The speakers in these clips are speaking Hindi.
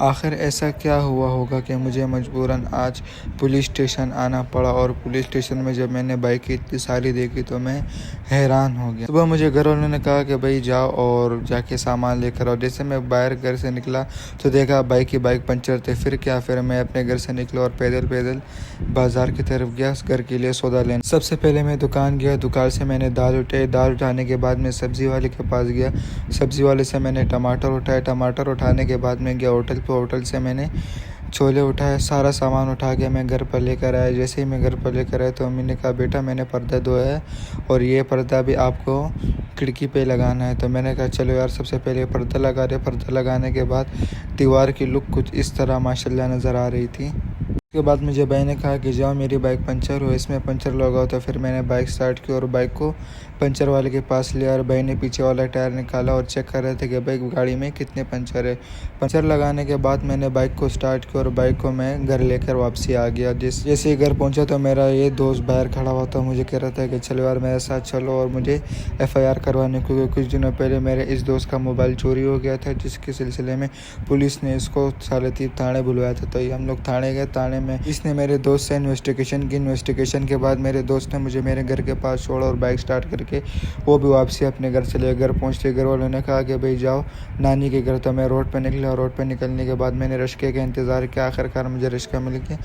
आखिर ऐसा क्या हुआ होगा कि मुझे मजबूरन आज पुलिस स्टेशन आना पड़ा। और पुलिस स्टेशन में जब मैंने बाइक की इतनी सारी देखी तो मैं हैरान हो गया। सुबह मुझे घर वालों ने कहा कि भाई जाओ और जाके सामान लेकर आओ। जैसे मैं बाहर घर से निकला तो देखा बाइक पंचर थे। फिर मैं अपने घर से निकला और पैदल पैदल बाज़ार की तरफ गया घर के लिए सौदा लेने। सबसे पहले मैं दुकान गया। दुकान से मैंने दाल उठाई। दाल उठाने के बाद मैं सब्ज़ी वाले के पास गया। सब्ज़ी वाले से मैंने टमाटर उठाए। टमाटर उठाने के बाद मैं गया होटल पे। होटल से मैंने छोले उठाए। सारा सामान उठा के मैं घर पर लेकर आया। जैसे ही मैं घर पर लेकर आया तो मम्मी ने कहा बेटा मैंने पर्दा धोया है और ये पर्दा भी आपको खिड़की पे लगाना है। तो मैंने कहा चलो यार, सबसे पहले पर्दा लगा रहे। पर्दा लगाने के बाद दीवार की लुक कुछ इस तरह माशाल्लाह नज़र आ रही थी। उसके बाद मुझे भाई ने कहा कि जाओ मेरी बाइक पंचर हो, इसमें पंचर लगाओ। तो फिर मैंने बाइक स्टार्ट की और बाइक को पंचर वाले के पास लिया। और भाई ने पीछे वाला टायर निकाला और चेक कर रहे थे कि भाई गाड़ी में कितने पंचर है। पंचर लगाने के बाद मैंने बाइक को स्टार्ट किया और बाइक को मैं घर लेकर वापसी आ गया। जैसे ही घर पहुंचा तो मेरा ये दोस्त बाहर खड़ा हुआ था। मुझे कह रहा था कि चलो यार मेरे साथ चलो और मुझे FIR करवाने, क्योंकि कुछ दिनों पहले मेरे इस दोस्त का मोबाइल चोरी हो गया था, जिसके सिलसिले में पुलिस ने इसको सालेतीब थाने बुलवाया था। तो ये हम लोग थाने गए। थाने में इसने मेरे दोस्त से इन्वेस्टिगेशन की। इन्वेस्टिगेशन के बाद मेरे दोस्त ने मुझे मेरे घर के पास छोड़ा और बाइक स्टार्ट करके वो भी वापसी अपने घर चले। घर पहुँचते घर वालों ने कहा कि भाई जाओ नानी के घर। तो मैं रोड पे निकला। रोड पे निकलने के बाद मैंने रिश्के का इंतज़ार किया। आखिरकार मुझे रिश्का मिल गया।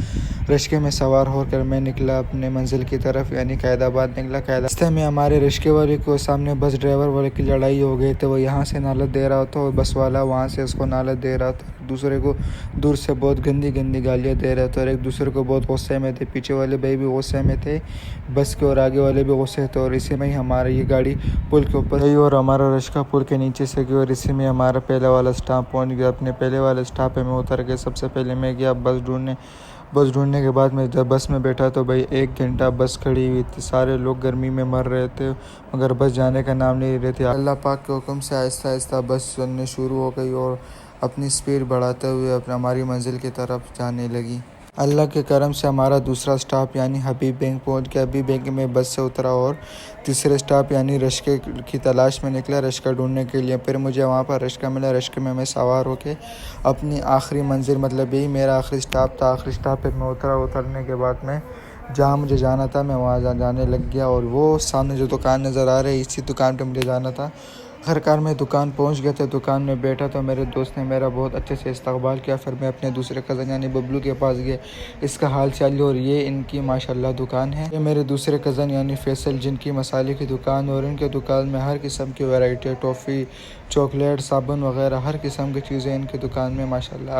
रिश्के में सवार होकर मैं निकला अपने मंजिल की तरफ, यानी कैदाबाद निकला। रास्ते में हमारे रिश्के वाले को सामने बस ड्राइवर वाले की लड़ाई हो गई। तो वो यहाँ से नालत दे रहा था और बस वाला वहाँ से उसको नालत दे रहा था। दूसरे को दूर से बहुत गंदी गंदी गालियाँ दे रहे थे और एक दूसरे को बहुत गुस्से में थे। पीछे वाले भाई भी गुस्से में थे बस के और आगे वाले भी गुस्से थे। और इसी में ही हमारी ये गाड़ी पुल के ऊपर गई और हमारा रिश्का पुल के नीचे से गई। और इसी में हमारा पहले वाला स्टॉप पहुंच गया। अपने पहले वाले स्टॉप पे मैं उतर के सबसे पहले मैं गया बस ढूंढने। बस ढूंढने के बाद मैं जब बस में बैठा तो भाई 1 घंटा बस खड़ी हुई थी। सारे लोग गर्मी में मर रहे थे मगर बस जाने का नाम नहीं ले रहे थे। अल्लाह पाक के हुक्म से आहिस्ता आहिस्ता बस चलने शुरू हो गई और अपनी स्पीड बढ़ाते हुए अपने हमारी मंजिल की तरफ जाने लगी। अल्लाह के करम से हमारा दूसरा स्टॉप यानी हबीब बैंक पहुंच गया। हबीब बैंक में बस से उतरा और तीसरे स्टॉप यानी रिश्के की तलाश में निकला रिश्का ढूंढने के लिए। फिर मुझे वहाँ पर रिश्का मिला। रिश्के में मैं सवार होके अपनी आखिरी मंजिल, मतलब यही मेरा आखिरी स्टॉप था। आखिरी स्टॉप पर मैं उतरा। उतरने के बाद मैं जहाँ मुझे जाना था मैं वहाँ जाने लग गया। और वो सामने जो दुकान नज़र आ रही है इसी दुकान पर मुझे जाना था। आखिरकार मैं दुकान पहुंच गया था। दुकान में बैठा तो मेरे दोस्त ने मेरा बहुत अच्छे से इस्तकबाल किया। फिर मैं अपने दूसरे कज़न यानी बबलू के पास गया। इसका हाल चाल और ये इनकी माशाल्लाह दुकान है। ये मेरे दूसरे कज़न यानी फैसल, जिनकी मसाले की दुकान। और इनके दुकान में हर किस्म की वैरायटी, टॉफ़ी, चॉकलेट, साबुन वगैरह हर किस्म की चीज़ें इनकी दुकान में माशाल्लाह